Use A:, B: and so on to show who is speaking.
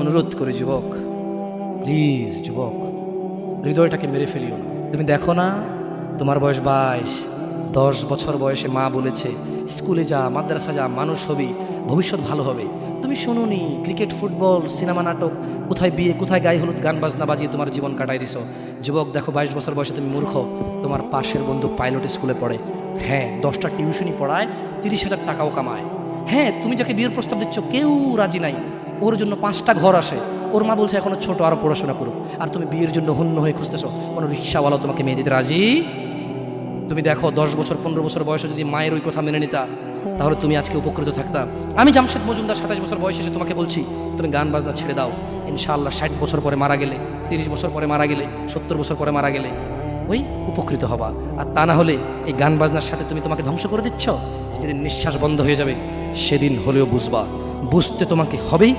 A: অনুরোধ করি যুবক, প্লিজ যুবক, হৃদয়টাকে মেরে ফেলিও না। তুমি দেখো না, তোমার বয়স 22, 10 বছর বয়সে মা বলেছে স্কুলে যা, মাদ্রাসা যা, মানুষ হবি, ভবিষ্যৎ ভালো হবে। তুমি শোনোনি, ক্রিকেট, ফুটবল, সিনেমা, নাটক, কোথায় বিয়ে, কোথায় গায়ে হলুদ, গান বাজনা বাজিয়ে তোমার জীবন কাটাই দিছো। যুবক দেখো, 22 বছর বয়সে তুমি মূর্খ। তোমার পাশের বন্ধু পাইলট স্কুলে পড়ে, হ্যাঁ 10টা টিউশনি পড়ায়, 30,000 টাকাও কামায়। হ্যাঁ, তুমি যাকে বিয়ের প্রস্তাব দিচ্ছ কেউ রাজি নাই, ওর জন্য 5টা ঘর আসে, ওর মা বলছে এখনো ছোট, আরো পড়াশোনা করুক, আর তুমি বিয়ের জন্য হন্য হয়ে খুঁজতেছো। কোনো রিক্সাওয়ালাও তোমাকে মেয়ে দিতে রাজি। তুমি দেখো 10 বছর 15 বছর বয়সে যদি মায়ের ওই কথা মেনে নিতা, তাহলে তুমি আজকে উপকৃত থাকতা। আমি জামশেদ মজুমদার 27 বছর বয়সে এসে তোমাকে বলছি তুমি গান বাজনা ছেড়ে দাও। ইনশাআল্লাহ 60 বছর পরে মারা গেলে, 30 বছর পরে মারা গেলে, 70 বছর পরে মারা গেলে ওই উপকৃত হবা। আর তা না হলে এই গান বাজনার সাথে তুমি তোমাকে ধ্বংস করে দিচ্ছ। যেদিন নিঃশ্বাস বন্ধ হয়ে যাবে সেদিন হলেও বুঝবা, বুঝতে তোমাকে হবেই।